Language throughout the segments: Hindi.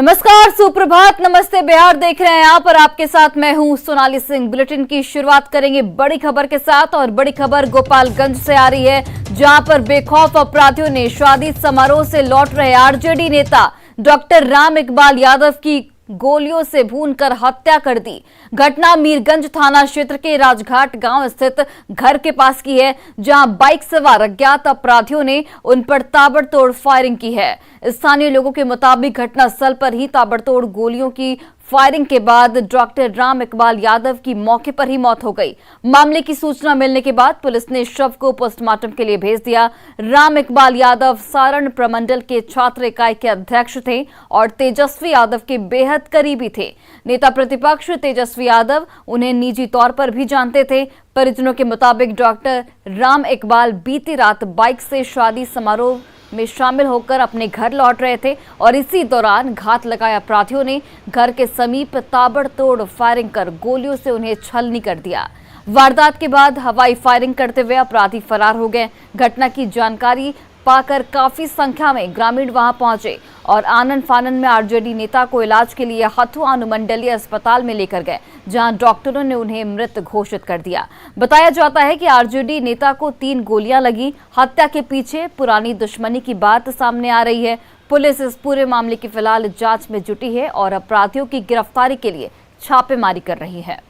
नमस्कार, सुप्रभात, नमस्ते बिहार देख रहे हैं आप और आपके साथ मैं हूं सोनाली सिंह। बुलेटिन की शुरुआत करेंगे बड़ी खबर के साथ और बड़ी खबर गोपालगंज से आ रही है, जहां पर बेखौफ अपराधियों ने शादी समारोह से लौट रहे आरजेडी नेता डॉक्टर राम इकबाल यादव की गोलियों से भूनकर हत्या कर दी। घटना मीरगंज थाना क्षेत्र के राजघाट गांव स्थित घर के पास की है, जहां बाइक सवार अज्ञात अपराधियों ने उन पर ताबड़तोड़ फायरिंग की है। स्थानीय लोगों के मुताबिक घटनास्थल पर ही ताबड़तोड़ गोलियों की फायरिंग के बाद डॉक्टर राम इकबाल यादव की मौके पर ही मौत हो गई। मामले की सूचना मिलने के बाद पुलिस ने शव को पोस्टमार्टम के लिए भेज दिया। राम इकबाल यादव सारण प्रमंडल के छात्र इकाई के अध्यक्ष थे और तेजस्वी यादव के बेहद करीबी थे। नेता प्रतिपक्ष तेजस्वी यादव उन्हें निजी तौर पर भी जानते थे। परिजनों के मुताबिक डॉक्टर राम इकबाल बीती रात बाइक से शादी समारोह में शामिल होकर अपने घर लौट रहे थे और इसी दौरान घात लगाए अपराधियों ने घर के समीप ताबड़तोड़ फायरिंग कर गोलियों से उन्हें छलनी कर दिया। वारदात के बाद हवाई फायरिंग करते हुए अपराधी फरार हो गए। घटना की जानकारी पाकर काफी संख्या में ग्रामीण वहां पहुंचे और आनन फानन में आरजेडी नेता को इलाज के लिए हथुआ अनुमंडलीय अस्पताल में लेकर गए, जहां डॉक्टरों ने उन्हें मृत घोषित कर दिया। बताया जाता है कि आरजेडी नेता को 3 गोलियां लगी। हत्या के पीछे पुरानी दुश्मनी की बात सामने आ रही है। पुलिस इस पूरे मामले की फिलहाल जांच में जुटी है और अपराधियों की गिरफ्तारी के लिए छापेमारी कर रही है।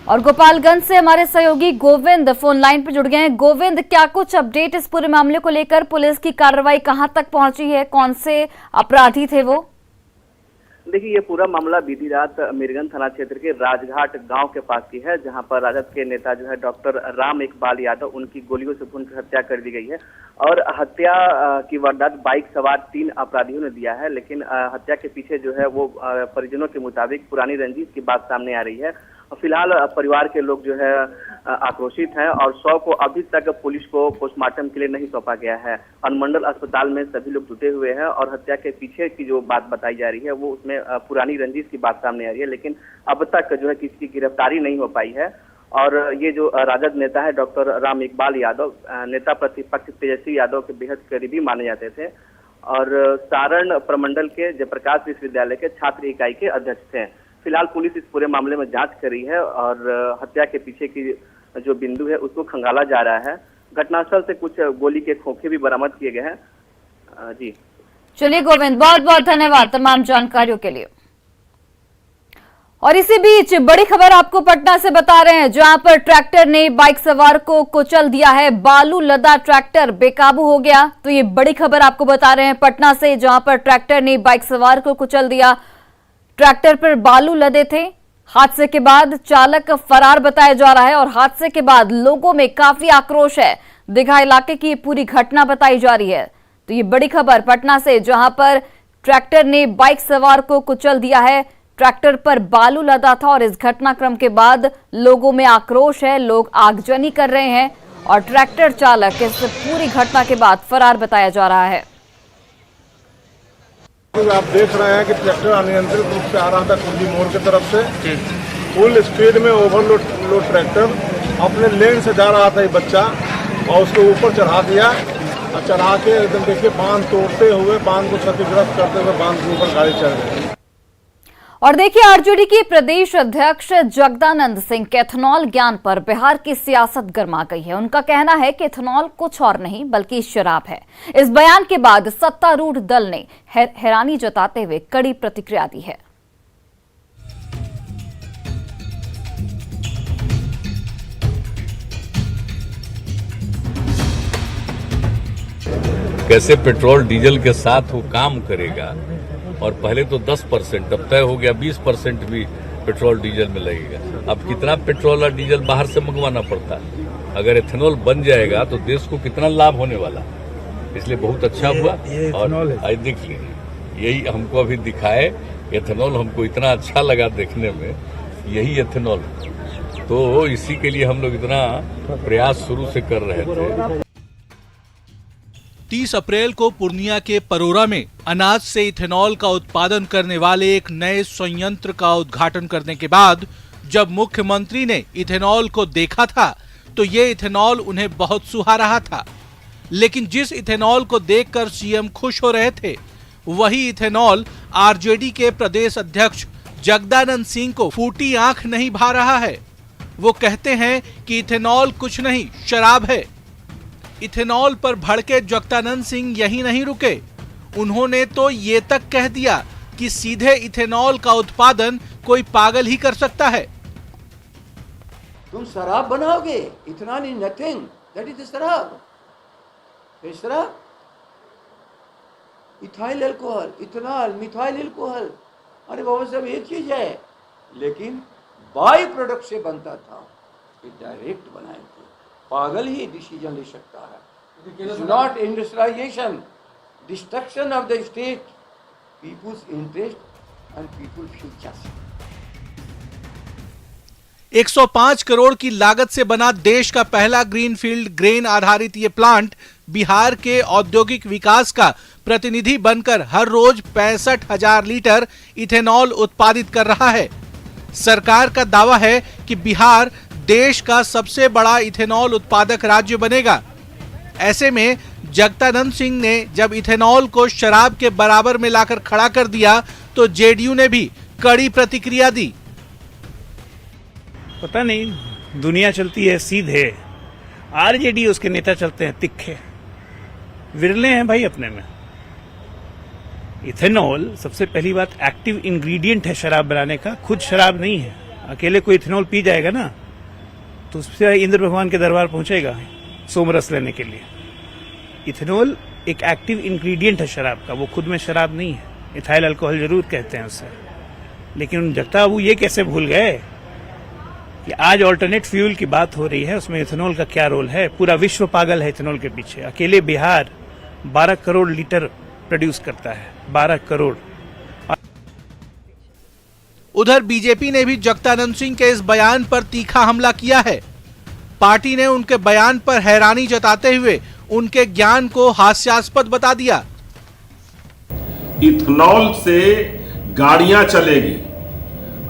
और गोपालगंज से हमारे सहयोगी गोविंद फोन लाइन पर जुड़ गए हैं। गोविंद, क्या कुछ अपडेट इस पूरे मामले को लेकर? पुलिस की कार्रवाई कहां तक पहुंची है? कौन से अपराधी थे वो? देखिए, ये पूरा मामला बीती रात मीरगंज थाना क्षेत्र के राजघाट गांव के पास की है, जहां पर राजद के नेता जो है डॉक्टर राम इकबाल यादव, उनकी गोलियों से भूनकर हत्या कर दी गई है। और हत्या की वारदात बाइक सवार 3 अपराधियों ने दिया है, लेकिन हत्या के पीछे जो है वो परिजनों के मुताबिक पुरानी रंजिश की बात सामने आ रही है। फिलहाल परिवार के लोग जो है आक्रोशित हैं और शव को अभी तक पुलिस को पोस्टमार्टम के लिए नहीं सौंपा गया है। अनुमंडल अस्पताल में सभी लोग जुटे हुए हैं और हत्या के पीछे की जो बात बताई जा रही है वो उसमें पुरानी रंजिश की बात सामने आ रही है, लेकिन अब तक जो है किसी की गिरफ्तारी नहीं हो पाई है। और ये जो राजद नेता है डॉक्टर राम इकबाल यादव, नेता प्रतिपक्ष तेजस्वी यादव के बेहद करीबी माने जाते थे और सारण प्रमंडल के जयप्रकाश विश्वविद्यालय के छात्र इकाई के अध्यक्ष थे। फिलहाल पुलिस इस पूरे मामले में जांच कर रही है और हत्या के पीछे की जो बिंदु है उसको खंगाला जा रहा है। घटनास्थल से कुछ गोली के खोखे भी बरामद किए गए हैं। जी चलिए गोविंद, बहुत बहुत धन्यवाद तमाम जानकारियों के लिए। और इसी बीच बड़ी खबर आपको पटना से बता रहे हैं, जहां पर ट्रैक्टर ने बाइक सवार को कुचल दिया है। बालू लदा ट्रैक्टर बेकाबू हो गया। तो ये बड़ी खबर आपको बता रहे हैं पटना से, जहां पर ट्रैक्टर ने बाइक सवार को कुचल दिया। ट्रैक्टर पर बालू लदे थे। हादसे के बाद चालक फरार बताया जा रहा है और हादसे के बाद लोगों में काफी आक्रोश है। दीघा इलाके की पूरी घटना बताई जा रही है। तो ये बड़ी खबर पटना से, जहां पर ट्रैक्टर ने बाइक सवार को कुचल दिया है। ट्रैक्टर पर बालू लदा था और इस घटनाक्रम के बाद लोगों में आक्रोश है। लोग आगजनी कर रहे हैं और ट्रैक्टर चालक इस पूरी घटना के बाद फरार बताया जा रहा है। आप देख रहे हैं कि ट्रैक्टर अनियंत्रित रूप से आ रहा था कुंडी मोड़ की तरफ से। फुल स्पीड में ओवरलोड ट्रैक्टर अपने लेन से जा रहा था ये बच्चा और उसको ऊपर चढ़ा दिया और चढ़ा के एकदम देखिए बांध तोड़ते हुए, बांध को क्षतिग्रस्त करते हुए बांध के ऊपर गाड़ी चढ़ गई। और देखिए, आरजेडी के प्रदेश अध्यक्ष जगदानंद सिंह के एथेनॉल ज्ञान पर बिहार की सियासत गर्मा गई है। उनका कहना है कि एथेनॉल कुछ और नहीं बल्कि शराब है। इस बयान के बाद सत्तारूढ़ दल ने हैरानी जताते हुए कड़ी प्रतिक्रिया दी है। कैसे पेट्रोल डीजल के साथ वो काम करेगा और पहले तो 10%, अब तय हो गया 20% भी पेट्रोल डीजल में लगेगा। अब कितना पेट्रोल और डीजल बाहर से मंगवाना पड़ता है। अगर एथेनॉल बन जाएगा तो देश को कितना लाभ होने वाला, इसलिए बहुत अच्छा हुआ। और आज देख लीजिए, यही हमको अभी दिखाए एथेनॉल, हमको इतना अच्छा लगा देखने में, यही एथेनॉल। तो इसी के लिए हम लोग इतना प्रयास शुरू से कर रहे थे। 30 अप्रैल को पूर्णिया के परोरा में अनाज से इथेनॉल का उत्पादन करने वाले एक नए संयंत्र का उद्घाटन करने के बाद जब मुख्यमंत्री ने इथेनॉल को देखा था तो ये इथेनॉल उन्हें बहुत सुहा रहा था। लेकिन जिस इथेनॉल को देखकर सीएम खुश हो रहे थे, वही इथेनॉल आरजेडी के प्रदेश अध्यक्ष जगदानंद सिंह को फूटी आंख नहीं भा रहा है। वो कहते हैं कि इथेनॉल कुछ नहीं, शराब है। इथेनॉल पर भड़के जगदानंद सिंह यही नहीं रुके, उन्होंने तो ये तक कह दिया कि सीधे इथेनॉल का उत्पादन कोई पागल ही कर सकता है। तुम शराब बनाओगे, ethanol is nothing, that is शराब। शराब, ethyl alcohol, ethanol, methyl alcohol, अरे बाबा सब एक चीज है, लेकिन बाई प्रोडक्ट से बनता था, ये डायरेक्ट बनाए थे। पागल ही डिसीजन ले सकता है। It's not industrialisation, destruction of the state, people's interest and people future. 105 crore की लागत से बना देश का पहला ग्रीनफील्ड ग्रेन आधारित ये प्लांट बिहार के औद्योगिक विकास का प्रतिनिधि बनकर हर रोज 65,000 लीटर इथेनॉल उत्पादित कर रहा है। सरकार का दावा है कि बिहार देश का सबसे बड़ा इथेनॉल उत्पादक राज्य बनेगा। ऐसे में जगदानंद सिंह ने जब इथेनॉल को शराब के बराबर में लाकर खड़ा कर दिया तो जेडीयू ने भी कड़ी प्रतिक्रिया दी। पता नहीं, दुनिया चलती है सीधे, आरजेडी उसके नेता चलते हैं तिखे, विरले हैं भाई अपने में। इथेनॉल सबसे पहली बात एक्टिव इंग्रेडिएंट है शराब बनाने का, खुद शराब नहीं है। अकेले कोई इथेनॉल पी जाएगा ना तो उससे इंद्र भगवान के दरबार पहुंचेगा सोमरस लेने के लिए। इथेनॉल एक एक्टिव इंग्रेडिएंट है शराब का, वो खुद में शराब नहीं है। इथाइल अल्कोहल जरूर कहते हैं उससे, लेकिन जगता बाबू ये कैसे भूल गए कि आज ऑल्टरनेट फ्यूल की बात हो रही है, उसमें इथेनॉल का क्या रोल है। पूरा विश्व पागल है इथेनॉल के पीछे। अकेले बिहार 12 करोड़ लीटर प्रोड्यूस करता है, 12 करोड़। उधर बीजेपी ने भी जगदानंद सिंह के इस बयान पर तीखा हमला किया है। पार्टी ने उनके बयान पर हैरानी जताते हुए उनके ज्ञान को हास्यास्पद बता दिया। इथेनॉल से गाड़ियां चलेगी,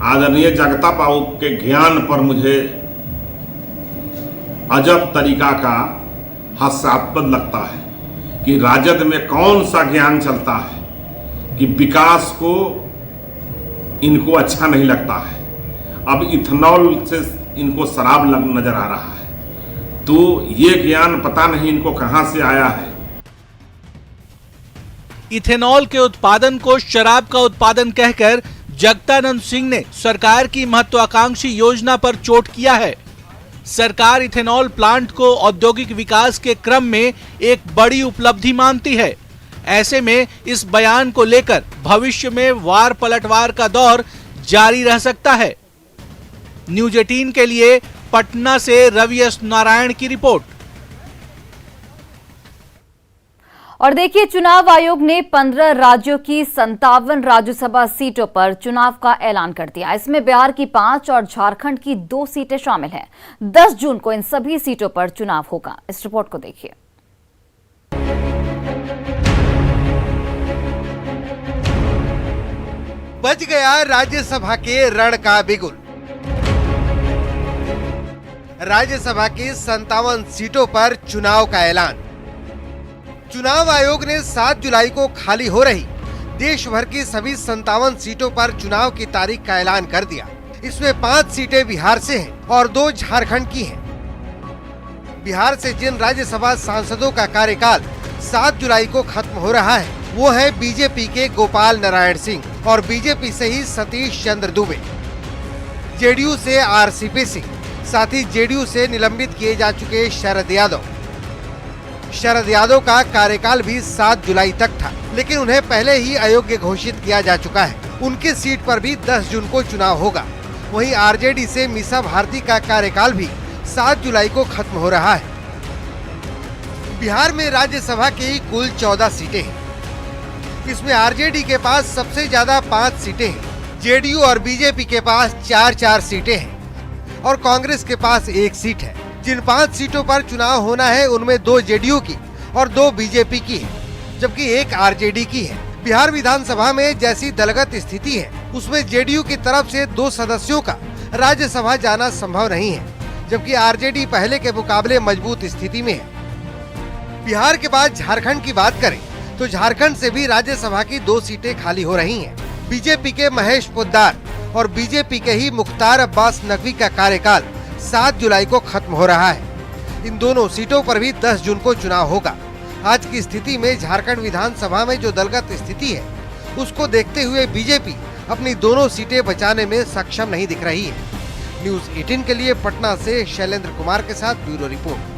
आदरणीय जगता बाबू के ज्ञान पर मुझे अजब तरीका का हास्यास्पद लगता है कि राजद में कौन सा ज्ञान चलता है कि विकास को इनको अच्छा नहीं लगता है। अब इथेनॉल से इनको शराब नजर आ रहा है, तो ये ज्ञान पता नहीं इनको कहां से आया है। इथेनॉल के उत्पादन को शराब का उत्पादन कहकर जगदानंद सिंह ने सरकार की महत्वाकांक्षी योजना पर चोट किया है। सरकार इथेनॉल प्लांट को औद्योगिक विकास के क्रम में एक बड़ी उपलब्धि मानती है। ऐसे में इस बयान को लेकर भविष्य में वार पलटवार का दौर जारी रह सकता है। न्यूज 18 के लिए पटना से रवि एस नारायण की रिपोर्ट। और देखिए, चुनाव आयोग ने 15 राज्यों की 57 राज्यसभा सीटों पर चुनाव का ऐलान कर दिया। इसमें बिहार की 5 और झारखंड की 2 सीटें शामिल हैं। 10 जून को इन सभी सीटों पर चुनाव होगा। इस रिपोर्ट को देखिए। बज गया राज्यसभा के रण का बिगुल। राज्यसभा की 57 सीटों पर चुनाव का ऐलान। चुनाव आयोग ने 7 जुलाई को खाली हो रही देश भर की सभी 57 सीटों पर चुनाव की तारीख का ऐलान कर दिया। इसमें 5 सीटें बिहार से हैं और 2 झारखंड की हैं। बिहार से जिन राज्यसभा सांसदों का कार्यकाल 7 जुलाई को खत्म हो रहा है वो है बीजेपी के गोपाल नारायण सिंह और बीजेपी से ही सतीश चंद्र दुबे। जेडीयू से आरसीपी सिंह, साथ ही जेडीयू से निलंबित किए जा चुके शरद यादव। शरद यादव का कार्यकाल भी 7 जुलाई तक था, लेकिन उन्हें पहले ही अयोग्य घोषित किया जा चुका है। उनकी सीट पर भी 10 जून को चुनाव होगा। वहीं आरजेडी से मीसा भारती का कार्यकाल भी 7 जुलाई को खत्म हो रहा है। बिहार में राज्यसभा की कुल 14 सीटें हैं। इसमें आरजेडी के पास सबसे ज्यादा 5 सीटें हैं। जेडीयू और बीजेपी के पास 4-4 सीटें हैं और कांग्रेस के पास 1 सीट है। जिन 5 सीटों पर चुनाव होना है उनमें 2 जेडीयू की और 2 बीजेपी की है, जबकि 1 आरजेडी की है। बिहार विधानसभा में जैसी दलगत स्थिति है उसमें जेडीयू की तरफ से 2 सदस्यों का राज्यसभा जाना संभव नहीं है, जबकि आरजेडी पहले के मुकाबले मजबूत स्थिति में है। बिहार के बाद झारखंड की बात करें तो झारखंड से भी राज्यसभा की 2 सीटें खाली हो रही हैं। बीजेपी के महेश पोद्दार और बीजेपी के ही मुख्तार अब्बास नकवी का कार्यकाल 7 जुलाई को खत्म हो रहा है। इन दोनों सीटों पर भी 10 जून को चुनाव होगा। आज की स्थिति में झारखंड विधानसभा में जो दलगत स्थिति है, उसको देखते हुए बीजेपी अपनी दोनों सीटें बचाने में सक्षम नहीं दिख रही है। न्यूज़ 18 के लिए पटना से शैलेंद्र कुमार के साथ ब्यूरो रिपोर्ट।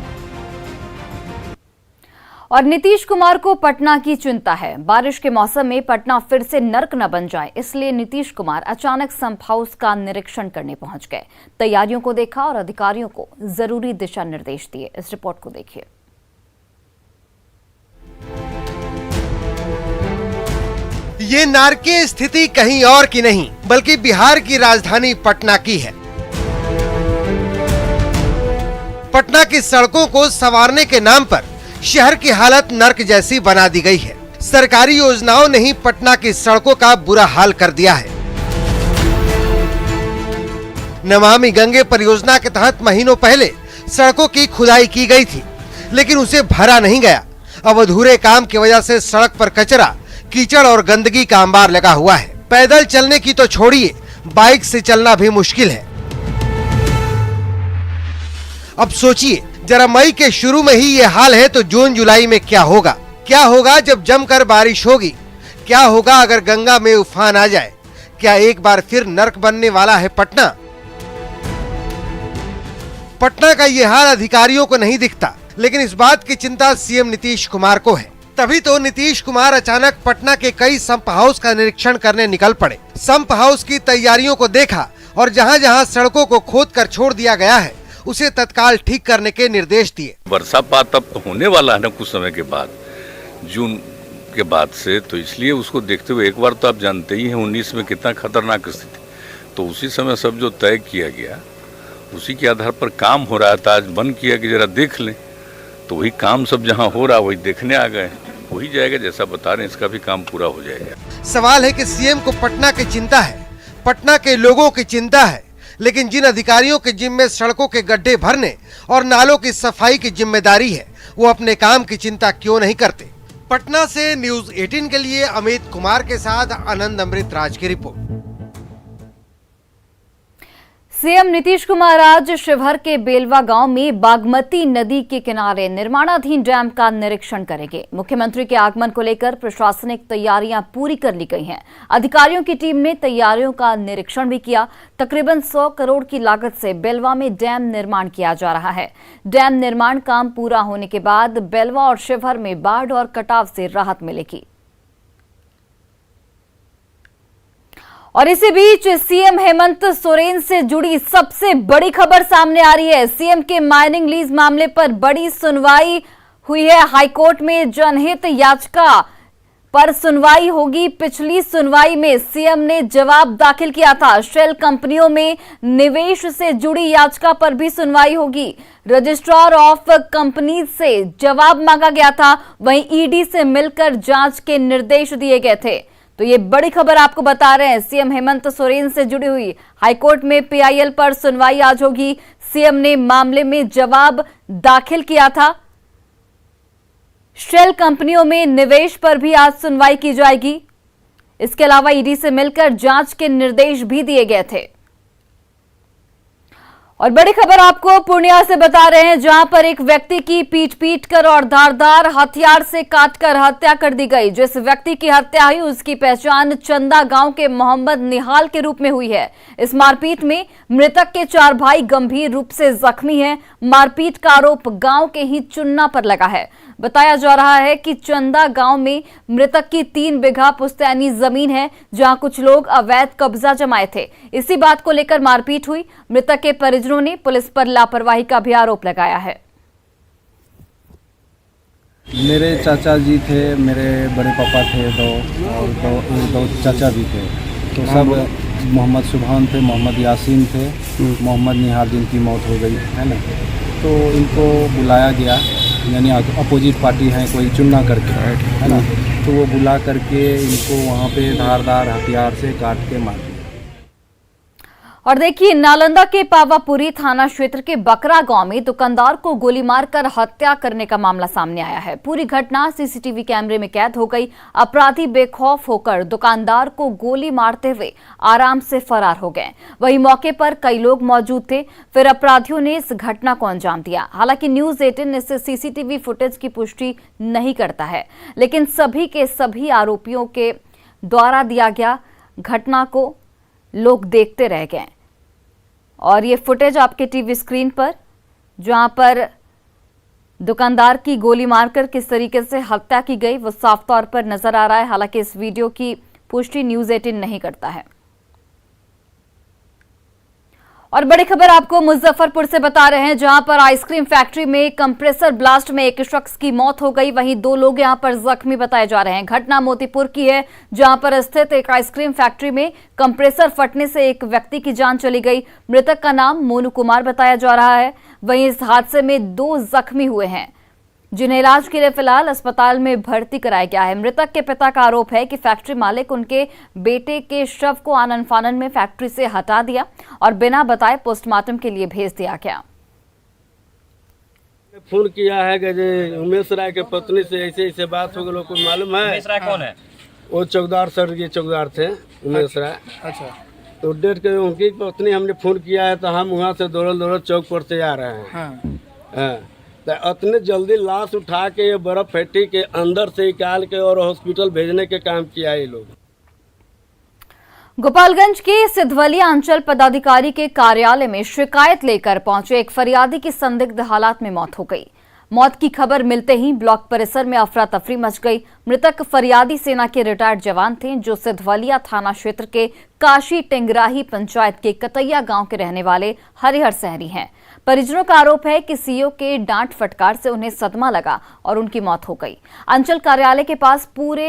और नीतीश कुमार को पटना की चिंता है। बारिश के मौसम में पटना फिर से नर्क न बन जाए, इसलिए नीतीश कुमार अचानक संप हाउस का निरीक्षण करने पहुंच गए। तैयारियों को देखा और अधिकारियों को जरूरी दिशा निर्देश दिए। इस रिपोर्ट को देखिए। ये नारकीय स्थिति कहीं और की नहीं, बल्कि बिहार की राजधानी पटना की है। पटना की सड़कों को संवारने के नाम पर शहर की हालत नर्क जैसी बना दी गई है। सरकारी योजनाओं ने ही पटना की सड़कों का बुरा हाल कर दिया है। नमामि गंगे परियोजना के तहत महीनों पहले सड़कों की खुदाई की गई थी, लेकिन उसे भरा नहीं गया। अब अधूरे काम की वजह से सड़क पर कचरा, कीचड़ और गंदगी का अंबार लगा हुआ है। पैदल चलने की तो छोड़िए, बाइक से चलना भी मुश्किल है। अब सोचिए, जरा मई के शुरू में ही ये हाल है तो जून जुलाई में क्या होगा? क्या होगा जब जमकर बारिश होगी? क्या होगा अगर गंगा में उफान आ जाए? क्या एक बार फिर नर्क बनने वाला है पटना? पटना का ये हाल अधिकारियों को नहीं दिखता, लेकिन इस बात की चिंता सीएम नीतीश कुमार को है। तभी तो नीतीश कुमार अचानक पटना के कई संप हाउस का निरीक्षण करने निकल पड़े। संप हाउस की तैयारियों को देखा और जहां-जहां सड़कों को खोद कर छोड़ दिया गया है, उसे तत्काल ठीक करने के निर्देश दिए। वर्षापात अब तो होने वाला है ना कुछ समय के बाद, जून के बाद से, तो इसलिए उसको देखते हुए एक बार तो आप जानते ही हैं 19 में कितना खतरनाक स्थिति, तो उसी समय सब जो तय किया गया उसी के आधार पर काम हो रहा था। आज बंद किया कि जरा देख लें, तो वही काम सब जहाँ हो रहा वही देखने आ गए। वही जाएगा जैसा बता रहे हैं, इसका भी काम पूरा हो जाएगा। सवाल है कि सीएम को पटना की चिंता है, पटना के लोगों की चिंता है, लेकिन जिन अधिकारियों के जिम्मे सड़कों के गड्ढे भरने और नालों की सफाई की जिम्मेदारी है, वो अपने काम की चिंता क्यों नहीं करते? पटना से न्यूज़ 18 के लिए अमित कुमार के साथ आनंद अमृतराज की रिपोर्ट। सीएम नीतीश कुमार आज शिवहर के बेलवा गांव में बागमती नदी के किनारे निर्माणाधीन डैम का निरीक्षण करेंगे। मुख्यमंत्री के आगमन को लेकर प्रशासनिक तैयारियां पूरी कर ली गई हैं। अधिकारियों की टीम ने तैयारियों का निरीक्षण भी किया। तकरीबन 100 करोड़ की लागत से बेलवा में डैम निर्माण किया जा रहा है। डैम निर्माण काम पूरा होने के बाद बेलवा और शिवहर में बाढ़ और कटाव से राहत मिलेगी। और इसी बीच सीएम हेमंत सोरेन से जुड़ी सबसे बड़ी खबर सामने आ रही है। सीएम के माइनिंग लीज मामले पर बड़ी सुनवाई हुई है। हाईकोर्ट में जनहित याचिका पर सुनवाई होगी। पिछली सुनवाई में सीएम ने जवाब दाखिल किया था। शेल कंपनियों में निवेश से जुड़ी याचिका पर भी सुनवाई होगी। रजिस्ट्रार ऑफ कंपनीज से जवाब मांगा गया था, वहीं ईडी से मिलकर जांच के निर्देश दिए गए थे। तो ये बड़ी खबर आपको बता रहे हैं, सीएम हेमंत सोरेन से जुड़ी हुई हाईकोर्ट में पीआईएल पर सुनवाई आज होगी। सीएम ने मामले में जवाब दाखिल किया था। शेल कंपनियों में निवेश पर भी आज सुनवाई की जाएगी। इसके अलावा ईडी से मिलकर जांच के निर्देश भी दिए गए थे। और बड़ी खबर आपको पूर्णिया से बता रहे हैं, जहां पर एक व्यक्ति की पीट कर और धारदार हथियार से काटकर हत्या कर दी गई। जिस व्यक्ति की हत्या हुई उसकी पहचान चंदा गांव के मोहम्मद निहाल के रूप में हुई है। इस मारपीट में मृतक के 4 भाई गंभीर रूप से जख्मी हैं। मारपीट का आरोप गांव के ही चुन्ना पर लगा है। बताया जा रहा है कि चंदा गांव में मृतक की 3 बीघा पुश्तैनी जमीन है, जहां कुछ लोग अवैध कब्जा जमाए थे। इसी बात को लेकर मारपीट हुई। मृतक के परिजनों ने पुलिस पर लापरवाही का भी आरोप लगाया है। मेरे चाचा जी थे, मेरे बड़े पापा थे, दो चाचा भी थे। तो सब मोहम्मद सुभान थे, मोहम्मद यासीन थे, मोहम्मद निहाल जिनकी मौत हो गई है ना। तो इनको बुलाया गया, यानी अपोजिट पार्टी है कोई चुनना करके है ना, तो वो बुला करके इनको वहाँ पे धारदार हथियार से काट के मार दिया। और देखिए, नालंदा के पावापुरी थाना क्षेत्र के बकरा गांव में दुकानदार को गोली मारकर हत्या करने का मामला सामने आया है। पूरी घटना सीसीटीवी कैमरे में कैद हो गई। अपराधी बेखौफ होकर दुकानदार को गोली मारते हुए आराम से फरार हो गए। वहीं मौके पर कई लोग मौजूद थे। फिर अपराधियों ने इस घटना को अंजाम दिया। हालांकि न्यूज 18 इस सीसीटीवी फुटेज की पुष्टि नहीं करता है, लेकिन सभी के सभी आरोपियों के द्वारा दिया गया घटना को लोग देखते रह गए। और ये फुटेज आपके टीवी स्क्रीन पर, जहां पर दुकानदार की गोली मारकर किस तरीके से हत्या की गई वो साफ तौर पर नजर आ रहा है। हालांकि इस वीडियो की पुष्टि न्यूज 18 नहीं करता है। और बड़ी खबर आपको मुजफ्फरपुर से बता रहे हैं, जहां पर आइसक्रीम फैक्ट्री में कंप्रेसर ब्लास्ट में एक शख्स की मौत हो गई। वहीं 2 लोग यहां पर जख्मी बताए जा रहे हैं। घटना मोतीपुर की है, जहां पर स्थित एक आइसक्रीम फैक्ट्री में कंप्रेसर फटने से एक व्यक्ति की जान चली गई। मृतक का नाम मोनू कुमार बताया जा रहा है। वहीं इस हादसे में 2 जख्मी हुए हैं, जिन्हें इलाज के लिए फिलहाल अस्पताल में भर्ती कराया गया है। मृतक के पिता का आरोप है कि फैक्ट्री मालिक उनके बेटे के शव को आनन फानन में फैक्ट्री से हटा दिया और बिना बताए पोस्टमार्टम के लिए भेज दिया गया। फोन किया है कि उमेश राय के पत्नी से ऐसे ऐसे बात हो गई, कोई मालूम है? उमेश राय कौन है? वो चौकीदार सर, ये चौकीदार थे उमेश राय। अच्छा। तो डेट के उनकी पत्नी हमने फोन किया है, तो हम वहाँ से दौड़ चौक पर से आ रहे हैं। हाँ। तो इतने जल्दी लाश उठा के ये बर्फ फैक्ट्री के अंदर से निकाल के और हॉस्पिटल भेजने के काम किया ये लोग। गोपालगंज के सिद्धवलिया अंचल पदाधिकारी के कार्यालय में शिकायत लेकर पहुंचे एक फरियादी की संदिग्ध हालात में मौत हो गई। मौत की खबर मिलते ही ब्लॉक परिसर में अफरा तफरी मच गई। मृतक फरियादी सेना के रिटायर्ड जवान थे, जो सिद्धवलिया थाना क्षेत्र के काशी टेंगराही पंचायत के कतैया गांव के रहने वाले हरिहर सहरी हैं। परिजनों का आरोप है कि सीओ के डांट फटकार से उन्हें सदमा लगा और उनकी मौत हो गई। अंचल कार्यालय के पास पूरे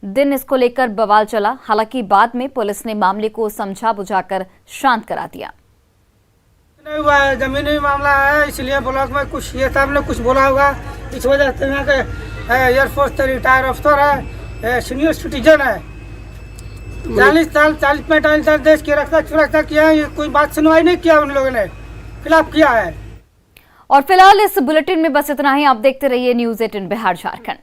दिन इसको लेकर बवाल चला। हालांकि बाद में पुलिस ने मामले को समझा बुझाकर शांत करा दिया। नहीं हुआ है, जमीनी मामला है, इसलिए ब्लॉक में कुछ ये साहब ने कुछ बोला होगा। इस वजह से यहाँ के एयरफोर्स से रिटायर अफसर है, सीनियर सिटीजन है, 40-45 साल देश की रक्षा सुरक्षा किया है। कोई बात सुनवाई नहीं किया, उन लोगों ने खिलाफ किया है। और फिलहाल इस बुलेटिन में बस इतना ही। आप देखते रहिए न्यूज 18 बिहार झारखंड।